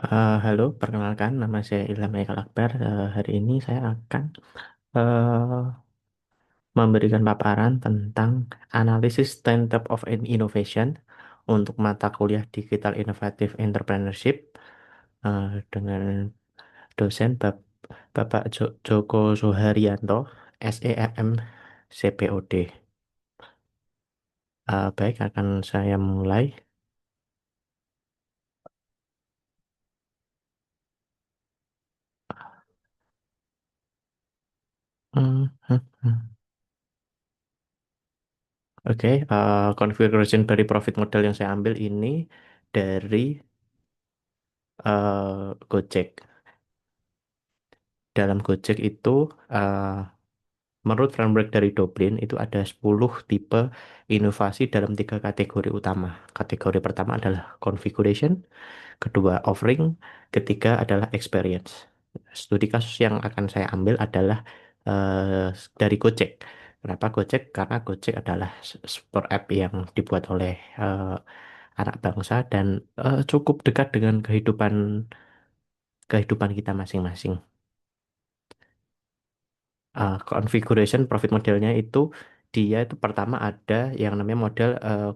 Halo, perkenalkan nama saya Ilham Eka Akbar. Hari ini saya akan eh, memberikan paparan tentang analisis 10 Type of Innovation untuk mata kuliah Digital Innovative Entrepreneurship dengan dosen Bapak Joko Suharyanto, SEM CPOD. Baik, akan saya mulai. Hmm, hmm, hmm. Oke, configuration dari profit model yang saya ambil ini dari Gojek. Dalam Gojek itu, eh, menurut framework dari Dublin, itu ada 10 tipe inovasi dalam tiga kategori utama. Kategori pertama adalah configuration, kedua offering, ketiga adalah experience. Studi kasus yang akan saya ambil adalah dari Gojek. Kenapa Gojek? Karena Gojek adalah super app yang dibuat oleh anak bangsa dan cukup dekat dengan kehidupan kehidupan kita masing-masing. Configuration profit modelnya itu dia itu pertama ada yang namanya model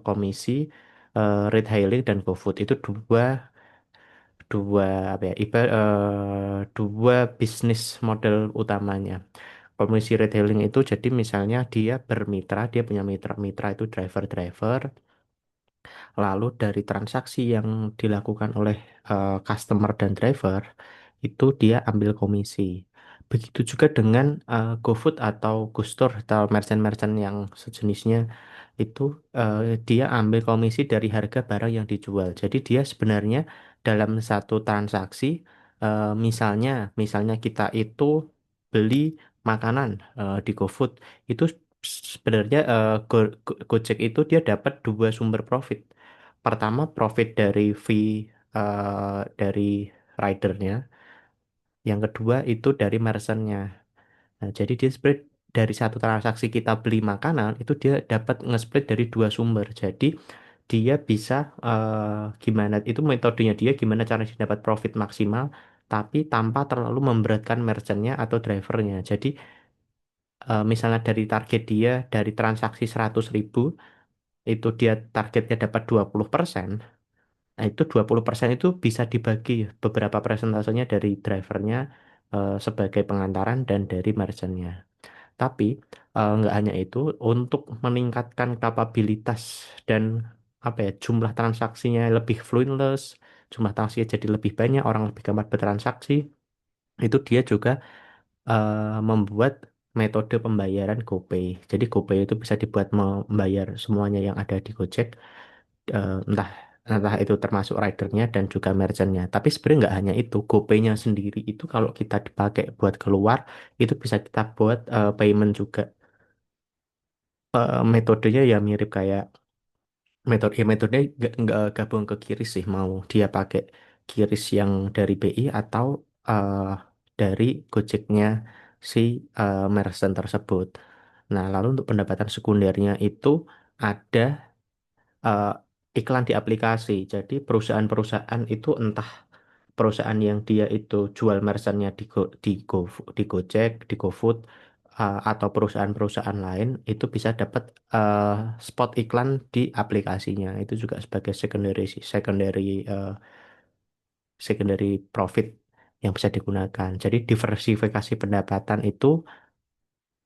komisi, ride hailing dan GoFood itu dua dua apa ya dua bisnis model utamanya. Komisi ride hailing itu jadi misalnya dia bermitra, dia punya mitra-mitra itu driver-driver. Lalu dari transaksi yang dilakukan oleh customer dan driver itu dia ambil komisi. Begitu juga dengan GoFood atau Gustor atau merchant-merchant yang sejenisnya itu dia ambil komisi dari harga barang yang dijual. Jadi dia sebenarnya dalam satu transaksi, misalnya misalnya kita itu beli makanan di GoFood itu sebenarnya Gojek itu dia dapat dua sumber profit. Pertama profit dari fee dari ridernya, yang kedua itu dari merchantnya. Nah, jadi dia split dari satu transaksi kita beli makanan itu dia dapat nge-split dari dua sumber. Jadi dia bisa gimana itu metodenya dia gimana cara dia dapat profit maksimal tapi tanpa terlalu memberatkan merchantnya atau drivernya. Jadi misalnya dari target dia dari transaksi 100.000 itu dia targetnya dapat 20%. Nah, itu 20% itu bisa dibagi beberapa persentasenya dari drivernya sebagai pengantaran dan dari merchantnya. Tapi nggak hanya itu, untuk meningkatkan kapabilitas dan apa ya jumlah transaksinya lebih fluidless, jumlah transaksinya jadi lebih banyak, orang lebih gampang bertransaksi, itu dia juga membuat metode pembayaran GoPay. Jadi GoPay itu bisa dibuat membayar semuanya yang ada di Gojek, entah entah itu termasuk ridernya dan juga merchantnya. Tapi sebenarnya nggak hanya itu, GoPay-nya sendiri itu kalau kita dipakai buat keluar, itu bisa kita buat payment juga. Metodenya ya mirip kayak metodenya nggak gabung ke QRIS sih, mau dia pakai QRIS yang dari BI atau eh, dari Gojeknya si merchant tersebut. Nah, lalu untuk pendapatan sekundernya itu ada eh, iklan di aplikasi. Jadi perusahaan-perusahaan itu entah perusahaan yang dia itu jual merchantnya di Gojek, di GoFood, atau perusahaan-perusahaan lain itu bisa dapat eh, spot iklan di aplikasinya. Itu juga sebagai secondary secondary profit yang bisa digunakan. Jadi diversifikasi pendapatan itu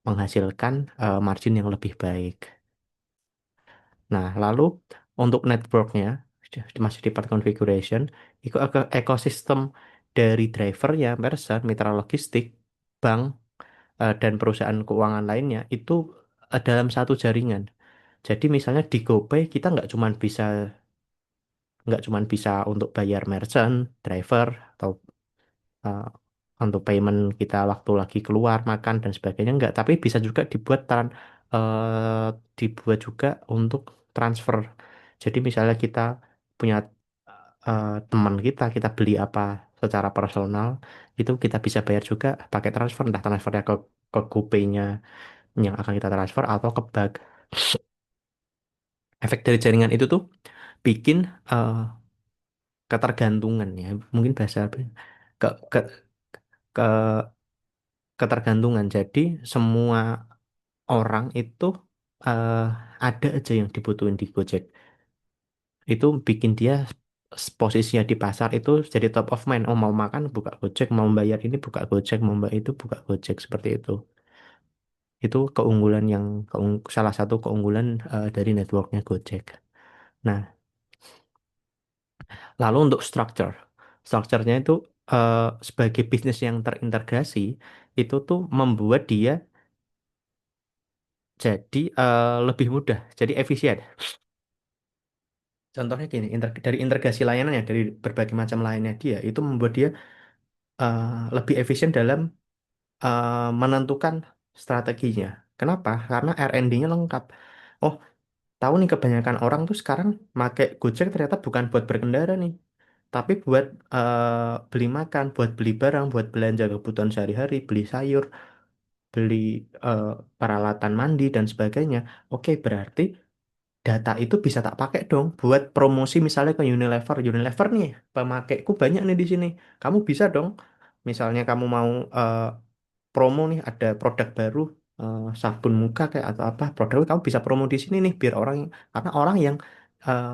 menghasilkan margin yang lebih baik. Nah, lalu untuk networknya masih di part configuration, itu ekosistem dari driver ya, merchant, mitra logistik, bank, dan perusahaan keuangan lainnya itu dalam satu jaringan. Jadi misalnya di GoPay kita nggak cuman bisa untuk bayar merchant, driver, atau eh, untuk payment kita waktu lagi keluar makan dan sebagainya nggak, tapi bisa juga dibuat juga untuk transfer. Jadi misalnya kita punya teman kita beli apa secara personal, itu kita bisa bayar juga pakai transfer, entah transfernya ke GoPay-nya yang akan kita transfer atau ke bank. Efek dari jaringan itu tuh bikin ketergantungan ya, mungkin bahasa apa ya? ke, ke, ke ketergantungan. Jadi semua orang itu eh, ada aja yang dibutuhin di Gojek. Itu bikin dia posisinya di pasar itu jadi top of mind. Oh mau makan buka Gojek, mau bayar ini buka Gojek, mau bayar itu buka Gojek seperti itu. Itu keunggulan yang salah satu keunggulan dari networknya Gojek. Nah, lalu untuk strukturnya itu sebagai bisnis yang terintegrasi itu tuh membuat dia jadi lebih mudah, jadi efisien. Contohnya gini, dari integrasi layanannya, dari berbagai macam layannya dia, itu membuat dia eh, lebih efisien dalam menentukan strateginya. Kenapa? Karena R&D-nya lengkap. Oh, tahu nih kebanyakan orang tuh sekarang pakai Gojek ternyata bukan buat berkendara nih, tapi buat beli makan, buat beli barang, buat belanja kebutuhan sehari-hari, beli sayur, beli eh, peralatan mandi dan sebagainya. Oke, berarti data itu bisa tak pakai dong buat promosi misalnya ke Unilever. Unilever nih, pemakaiku banyak nih di sini. Kamu bisa dong, misalnya kamu mau eh, promo nih ada produk baru sabun muka kayak atau apa produk kamu bisa promo di sini nih biar orang karena orang yang eh,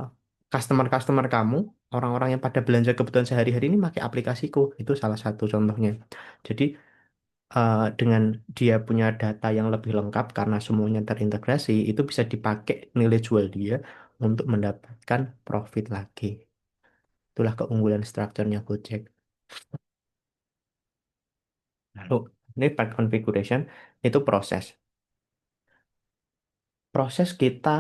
customer-customer kamu orang-orang yang pada belanja kebutuhan sehari-hari ini pakai aplikasiku itu salah satu contohnya. Jadi dengan dia punya data yang lebih lengkap karena semuanya terintegrasi, itu bisa dipakai nilai jual dia untuk mendapatkan profit lagi. Itulah keunggulan strukturnya Gojek. Lalu, ini part configuration itu proses. Proses kita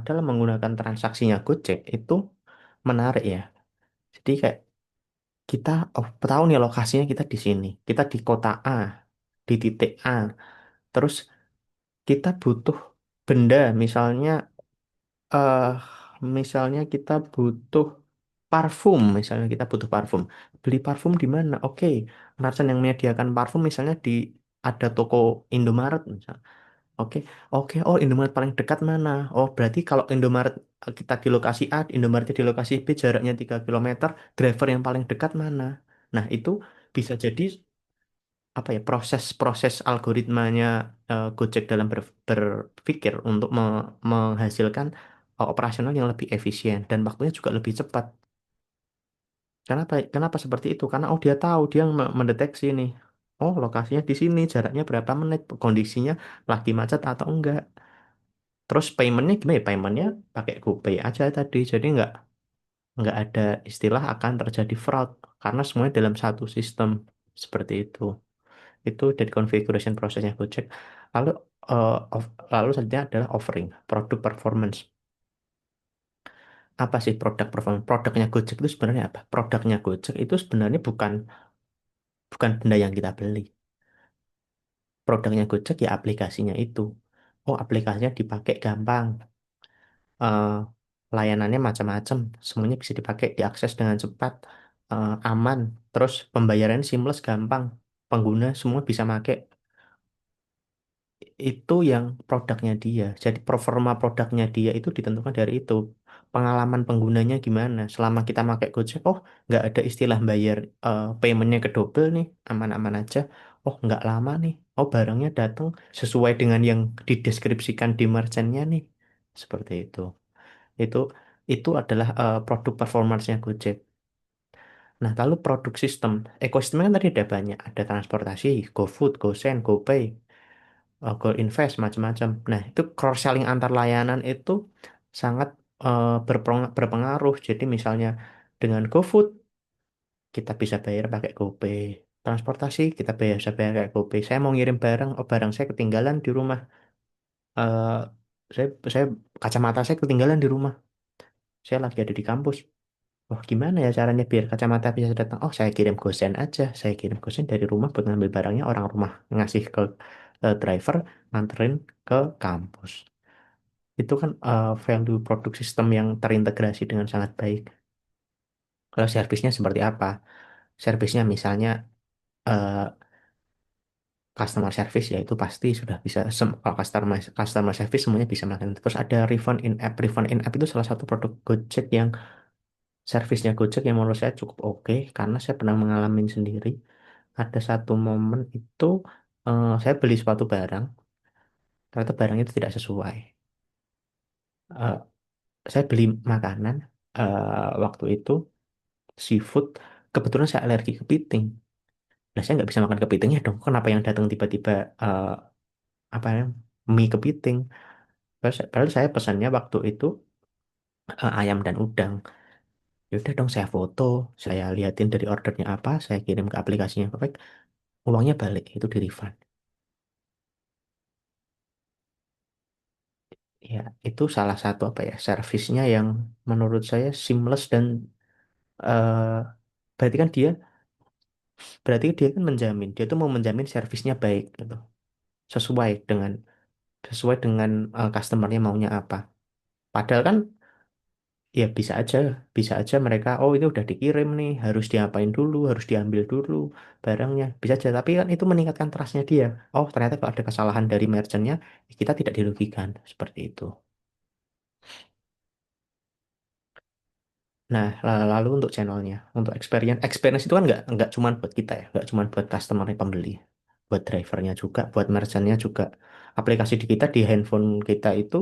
dalam menggunakan transaksinya Gojek itu menarik ya. Jadi kayak kita oh, tahu nih lokasinya kita di sini. Kita di kota A, di titik A. Terus kita butuh benda, eh misalnya kita butuh parfum, misalnya kita butuh parfum. Beli parfum di mana? Oke, merchant yang menyediakan parfum misalnya di ada toko Indomaret misalnya. Oke, oke. Oh, Indomaret paling dekat mana? Oh, berarti kalau Indomaret kita di lokasi A, Indomaretnya di lokasi B, jaraknya 3 km, driver yang paling dekat mana? Nah, itu bisa jadi apa ya proses-proses algoritmanya Gojek dalam berpikir untuk menghasilkan operasional yang lebih efisien dan waktunya juga lebih cepat. Kenapa? Kenapa seperti itu? Karena oh dia tahu dia mendeteksi nih. Oh, lokasinya di sini, jaraknya berapa menit, kondisinya lagi macet atau enggak. Terus paymentnya gimana ya? Paymentnya pakai GoPay aja tadi. Jadi nggak ada istilah akan terjadi fraud karena semuanya dalam satu sistem seperti itu. Itu dari configuration prosesnya Gojek. Lalu lalu selanjutnya adalah offering, produk performance. Apa sih produk performance? Produknya Gojek itu sebenarnya apa? Produknya Gojek itu sebenarnya bukan bukan benda yang kita beli. Produknya Gojek ya aplikasinya itu. Oh, aplikasinya dipakai gampang. eh, Layanannya macam-macam, semuanya bisa dipakai, diakses dengan cepat, aman, terus pembayarannya seamless, gampang, pengguna semua bisa pakai. Itu yang produknya dia. Jadi performa produknya dia itu ditentukan dari itu. Pengalaman penggunanya gimana? Selama kita pakai Gojek, oh nggak ada istilah bayar paymentnya kedouble nih, aman-aman aja. Oh nggak lama nih. Oh barangnya datang sesuai dengan yang dideskripsikan di merchantnya nih. Seperti itu. Itu itu adalah produk performance-nya Gojek. Nah, lalu produk sistem, ekosistemnya kan tadi ada banyak, ada transportasi, GoFood, GoSend, GoPay, GoInvest, macam-macam. Nah, itu cross selling antar layanan itu sangat berpengaruh. Jadi misalnya dengan GoFood kita bisa bayar pakai GoPay. Transportasi kita bisa bayar pakai GoPay. Saya mau ngirim barang, oh barang saya ketinggalan di rumah. Eh, saya kacamata saya ketinggalan di rumah. Saya lagi ada di kampus. Oh, gimana ya caranya biar kacamata bisa datang? Oh, saya kirim gosen aja. Saya kirim gosen dari rumah buat ngambil barangnya. Orang rumah ngasih ke driver, nganterin ke kampus. Itu kan value produk sistem yang terintegrasi dengan sangat baik. Kalau servisnya seperti apa? Servisnya misalnya eh, customer service ya itu pasti sudah bisa. Kalau customer service semuanya bisa melakukan. Terus ada refund in app. Refund in app itu salah satu produk Gojek yang Servisnya Gojek yang menurut saya cukup oke karena saya pernah mengalami sendiri. Ada satu momen itu saya beli suatu barang, ternyata barang itu tidak sesuai. Eh, saya beli makanan waktu itu seafood, kebetulan saya alergi kepiting. Nah, saya nggak bisa makan kepitingnya dong. Kenapa yang datang tiba-tiba eh, apa ya, mie kepiting? Padahal saya pesannya waktu itu ayam dan udang. Ya udah dong, saya foto, saya liatin dari ordernya apa, saya kirim ke aplikasinya Perfect, uangnya balik, itu di refund. Ya, itu salah satu apa ya, servisnya yang menurut saya seamless dan eh berarti kan dia berarti dia kan menjamin, dia tuh mau menjamin servisnya baik gitu, sesuai dengan sesuai dengan customernya maunya apa. Padahal kan ya bisa aja mereka, oh ini udah dikirim nih, harus diapain dulu, harus diambil dulu barangnya, bisa aja. Tapi kan itu meningkatkan trustnya dia. Oh ternyata kalau ada kesalahan dari merchantnya, kita tidak dirugikan seperti itu. Nah, lalu untuk channelnya, untuk experience itu kan nggak cuma buat kita ya, nggak cuma buat customer pembeli, buat drivernya juga, buat merchantnya juga. Aplikasi di kita di handphone kita itu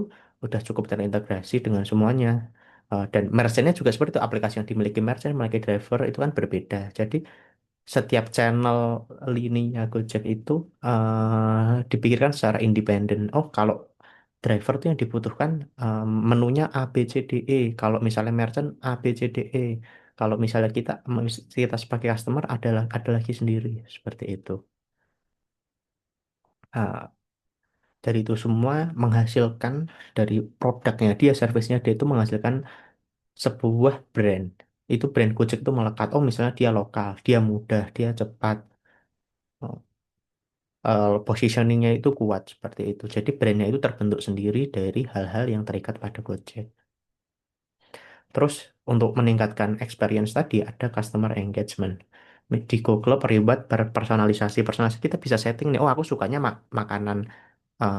udah cukup terintegrasi dengan semuanya. Dan merchantnya juga seperti itu, aplikasi yang dimiliki merchant, memiliki driver itu kan berbeda. Jadi setiap channel lininya Gojek itu dipikirkan secara independen. Oh, kalau driver itu yang dibutuhkan menunya A, B, C, D, E. Kalau misalnya merchant A, B, C, D, E. Kalau misalnya kita sebagai customer ada lagi sendiri seperti itu. Ah, dari itu semua menghasilkan dari produknya dia, servisnya dia itu menghasilkan sebuah brand. Itu brand Gojek itu melekat. Oh, misalnya dia lokal, dia mudah, dia cepat. Oh, positioningnya itu kuat seperti itu. Jadi brandnya itu terbentuk sendiri dari hal-hal yang terikat pada Gojek. Terus untuk meningkatkan experience tadi ada customer engagement. Di Google reward berpersonalisasi. Personalisasi kita bisa setting nih, oh aku sukanya makanan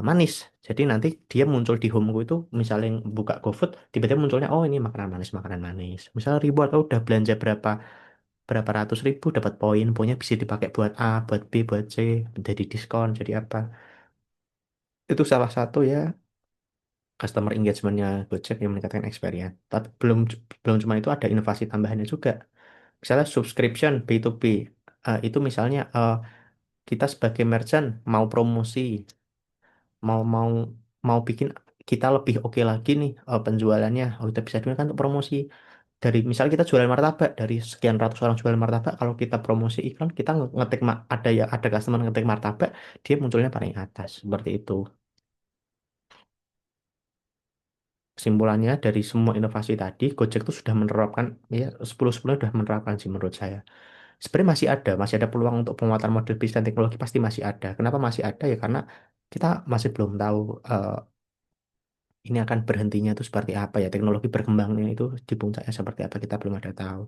manis. Jadi nanti dia muncul di homeku itu, misalnya yang buka GoFood, tiba-tiba munculnya, oh ini makanan manis, makanan manis. Misalnya reward, oh udah belanja berapa berapa ratus ribu dapat poin, poinnya bisa dipakai buat A, buat B, buat C, jadi diskon, jadi apa. Itu salah satu ya customer engagementnya Gojek yang meningkatkan experience. Tapi belum cuma itu, ada inovasi tambahannya juga. Misalnya subscription B2B. Itu misalnya kita sebagai merchant mau promosi, mau mau mau bikin kita lebih oke lagi nih penjualannya. Oh, kita bisa gunakan untuk promosi. Dari misalnya kita jualan martabak, dari sekian ratus orang jualan martabak, kalau kita promosi iklan, kita ngetik ada customer ngetik martabak, dia munculnya paling atas seperti itu. Kesimpulannya dari semua inovasi tadi, Gojek itu sudah menerapkan, ya 10-10 sudah menerapkan sih menurut saya. Sebenarnya masih ada peluang untuk penguatan model bisnis dan teknologi, pasti masih ada. Kenapa masih ada ya? Karena kita masih belum tahu ini akan berhentinya itu seperti apa ya. Teknologi berkembangnya itu di puncaknya seperti apa, kita belum ada tahu.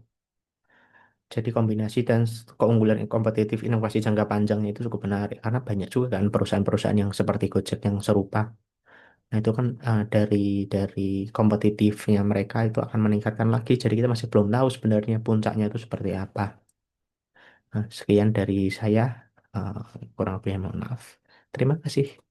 Jadi kombinasi dan keunggulan kompetitif inovasi jangka panjangnya itu cukup menarik. Karena banyak juga kan perusahaan-perusahaan yang seperti Gojek yang serupa. Nah, itu kan dari kompetitifnya mereka itu akan meningkatkan lagi. Jadi kita masih belum tahu sebenarnya puncaknya itu seperti apa. Nah, sekian dari saya. Kurang lebih mohon maaf. Terima kasih.